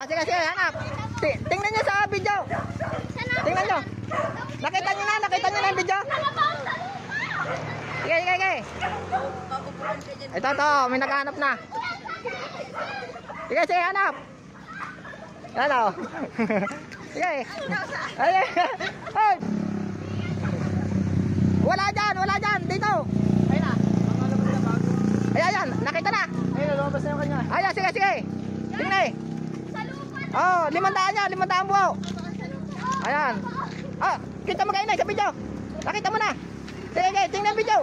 Sige, sige, hanap. Tingnan nyo sa video. Tingnan nyo. Nakita nyo na yung video. Sige, sige, sige. Ito, may naghahanap na. Sige, sige, hanap. Yan o. Sige. Ay. Wala dyan. Dito. Ayun na. Ayan, nakita na. Ayun, lumabas na yung kanya. Ayan, sige, sige. Tingnan eh. Oh, 500 yan, 500 buo. Ayan. Kita mo kayo na sa video. Nakita mo na. Sige, sige, tingnan yung video.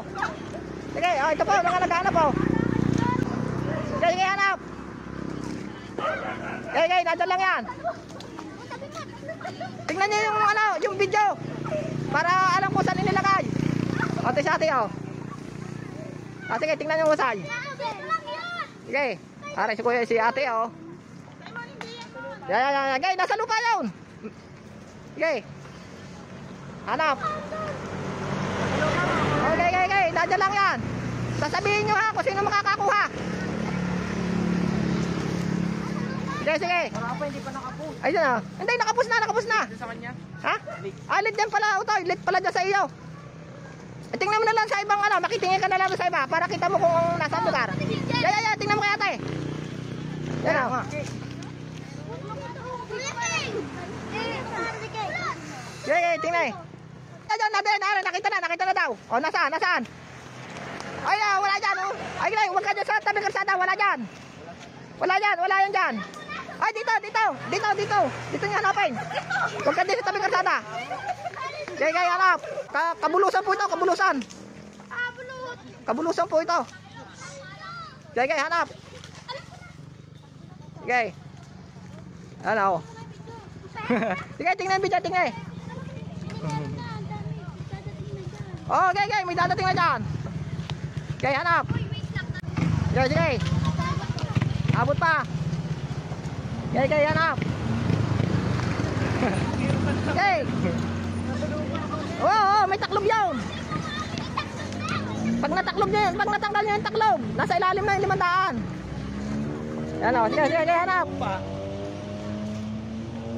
Sige, ito po, mga naghahanap po. Sige, sige, hanap. Sige, sige, nandun lang yan. Tingnan nyo yung, yung video. Para alam ko saan inilagay. Ate si ate, oh. Sige, tingnan nyo usay. Sige, aray si kuya si ate, oh. Yan. Sige, nasa lupa yun. Sige. Hanap. Okay. Nandiyan lang yan. Sasabihin nyo ha kung sino makakakuha. Sige. Wala pa, hindi pa nakapus. Ayun na. Hindi, nakapus na. Dito sa kanya? Ha? Lit yan pala, Utoy. Lit pala dyan sa iyo. Tingnan mo na lang sa ibang makitingin ka na lang sa iba para kita mo kung nasaan lugar. Yan. Tingnan mo kaya ate. Yan o. Sige, tingnan eh. Ayan, nakita na daw. O, nasaan? Ay, wala dyan, oh. Ay, huwag ka dyan sa tabi karsada, wala dyan. Wala yan dyan. Ay, dito. Dito niya hanapin. Huwag ka dyan sa tabi karsada. Sige, hanap. Kabulusan po ito, kabulusan. Kabulusan po ito. Sige, hanap. Sige. Ano? Sige, tingnan video, tingnan. Oh, okay, may dadating na dyan. Okay, hanap. Sige. Abot pa. Okay, hanap. Okay. Oh, may taklob yun. Pag natanggal nyo yung taklob, nasa ilalim na yung 500. Yan o, sige, hanap.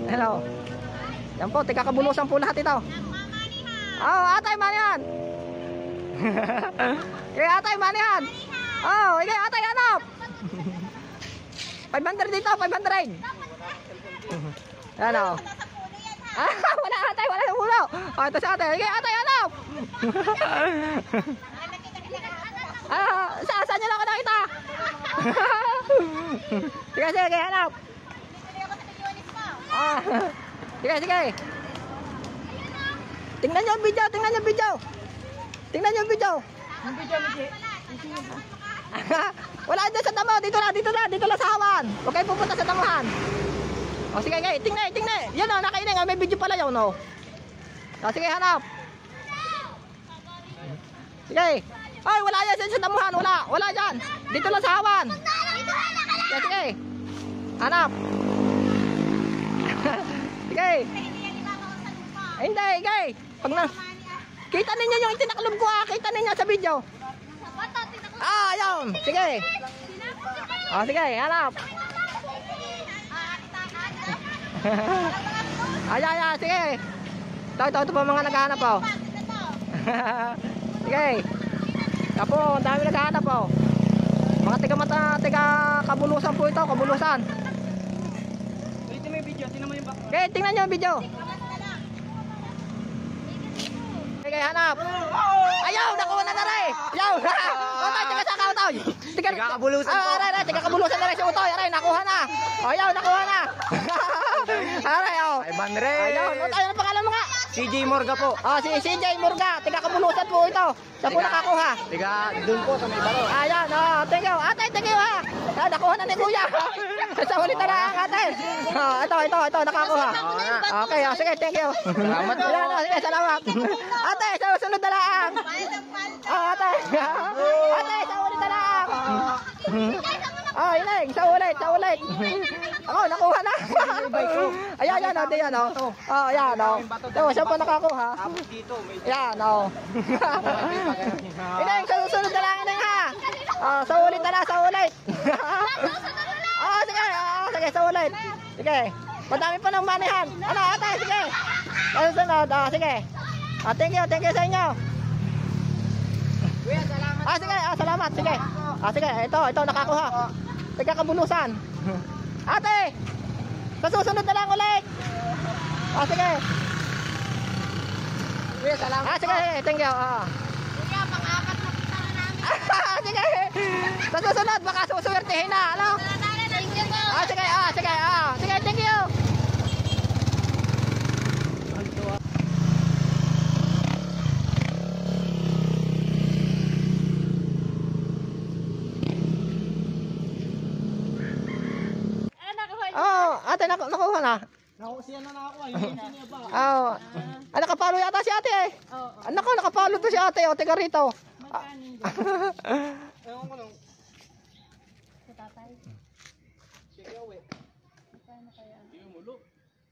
Hello. Yan po, tigakabulusan po lahat ito. Oh, atay, manihan. Atay, manihan. Oh, atay, hanap. 500 dito, 500. Yan o. Wala atay, wala yung ulo. Ito si atay. Atay, hanap. Saan nyo lang ako nakita? Sige, hanap. Sige. Tingnan nyo yung video. Tingnan nyo yung video. Wala dyan sa damo. Dito lang sa hawan. Huwag kayo pupunta sa damuhan. O sige, tingnan. Yan o, nakaining. May video pala yun o. Sige, hanap. Sige. Ay, wala yan sa damuhan. Wala dyan. Dito lang sa hawan. Sige. Hanap. Sige. Hindi. Pag na... Kita ninyo yung itinaklob ko Kita ninyo sa video. Ayun. Sige. Sige, hanap. Ayan, sige. Ito pa mga naghahanap po. Sige. Tapo, ang dami naghahanap po. Mga tiga kabulusan po ito, kabulusan. Ito may video, tingnan mo yung back. Okay, tingnan nyo yung video. Sige, hanap. Ayaw, nakuha na rin. Ayaw. Utoy, tiga sa ka, Utoy. Tiga kabulusan po. Aray, tiga kabulusan na rin si Utoy. Aray, nakuha na. Ayaw, nakuha na. Aray, oh. 500. Ayaw, Utoy, ano pangalan mo nga? CJ Morga po. Si CJ Morga. Tiga kabulusan po ito. Siya po nakakuha. Tiga doon po sa may baro. Ayan, thank you. Atay, thank you ha. Nakuha na ni Kuya. Sa ulit na lang, ate. Ito, nakakuha. Okay, sige, thank you. Salamat po. Sige, salamat. Ate, sa sunod na lang. Ate, sa ulit na lang. Iling, sa ulit. Ako, nakuha na. Ayan, yan, o. Ayan, o. Siya po nakakuha. Ayan, o. Iling, sa susunod na lang, Iling, ha. Sa ulit na lang, sa ulit. Sige, sa ulit. Sige. Madami pa ng manihan. Ano, ate, sige. Sunod, sige. Thank you sa inyo. Kuya, salamat. Sige, salamat, sige. Sige, ito nakakuha. Tiga Kabulusan. Ate, sa susunod na lang ulit. Sige. Kuya, salamat. Sige, thank you. Kuya, pang-apat na punta na namin. Sige. Sa susunod, baka susuwertihin na, ano? Thank you po. Sige, sige, thank you. Ate, nakuha na. Siya na ako. Hindi niya pa. Nakapalo yata si ate eh. Nakapalo to si ate. Tiga rito. Ewan ko lang.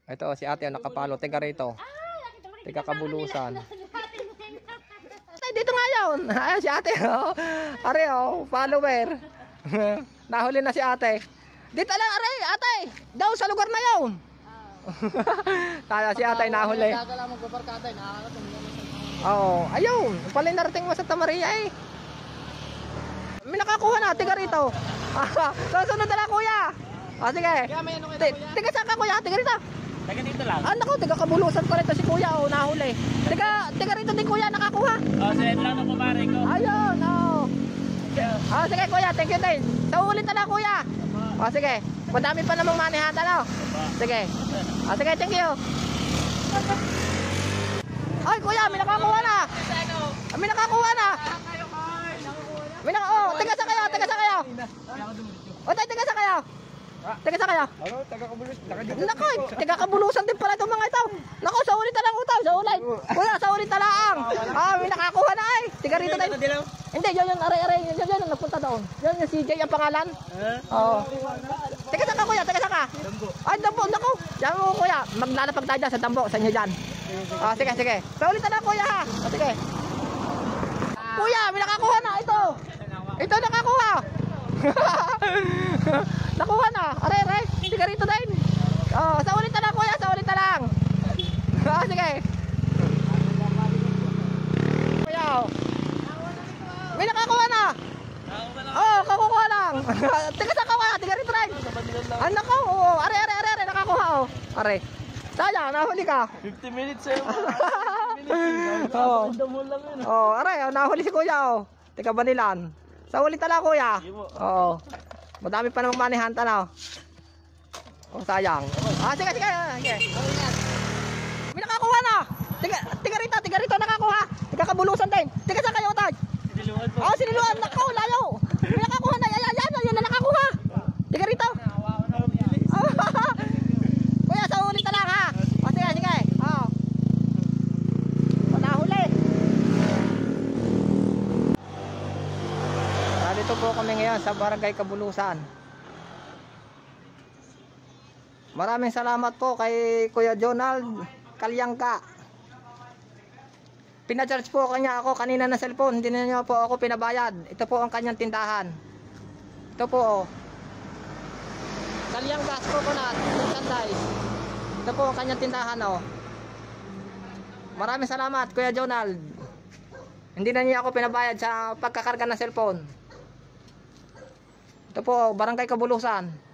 Ito si ate nakapalo. Tiga rito. Tiga Kabulusan. Ay, dito nga yun. Ayun si ate. Are follower. Nahuli na si ate. Dito lang are ate. Daw sa lugar na yun. Kaya si ate nahuli. Gagala magpaparkada. Nakakatong. Oo, ayun. Pala narating mo sa Tamaria eh. May nakakuha na, tiga rito. Susunod na lang kuya. Sige. Kaya may ano kita kuya? Tiga saan ka kuya? Tiga rito. Taga dito lang. Naku, tiga Kabulusan pa rito si kuya. Nahuli. Tiga rito din kuya, nakakuha. Send lang ang kumare ko. Ayun, sige kuya, thank you din. Sa ulit na lang kuya. Sige. Madami pa namang manihan, ano? Sige. Sige, thank you. Ay kuya, may nakakuha na. May nakakuha na. Tiga sa kayo. Tiga sa kayo. Ano? Taga Kabulus. Naku, tiga Kabulusan din pala itong mga ito. Naku, sa ulit na lang utaw, sa ulit. Kuya, sa ulit na lang. May nakakuha na ay. Tiga rito din. Hindi, yun yung are-are. Yun yung nagpunta doon. Yun yung CJ ang pangalan. Oo. Tiga saan ka kuya, tiga saan ka? Dambo. Ay, Dambo, naku. Diyan mo kuya, maglalapag tayo dyan sa Dambo, sa inyo dyan. Sige. Sa ulit na lang kuya ha. Sige. Kuya, may nakakuha na. Ito nakakuha. Nakuha na. Are. Tiga rito din. Sa ulit na lang kuya, sa ulit na lang. Sige. Kuya. May nakakuha na. Kakukuha lang. Tiga saan ka kuya, tiga rito rin. Nako, are, nakakuha Are. Sayang, nahuli ka. 50 minutes sa'yo. Are, nahuli si kuya Tiga Banilan. Sa ulit na lang kuya. Madami pa namang manihan tanaw. Sayang. Sige. May nakakuha na. Tiga rito nakakuha. Tiga Kabulusan din. Tiga saan kayo utay? Siniluan. Nako, layo. May nakakuha na. Yan na nakakuha. Tiga rito. Kuya, sa ulit na lang ha. Sige. Nahuli. Dito po kami ngayon sa Barangay Kabulusan. Maraming salamat po kay Kuya Jonald Kalyangka. Pina-charge po kanya ako kanina na cellphone. Hindi na niya po ako pinabayad. Ito po ang kanyang tindahan. Ito po Kalyangka Coconut Merchandise. Ito po ang kanyang tindahan Maraming salamat Kuya Jonald. Hindi na niya ako pinabayad sa pagkakarga ng cellphone. Ito po Barangay Kabulusan.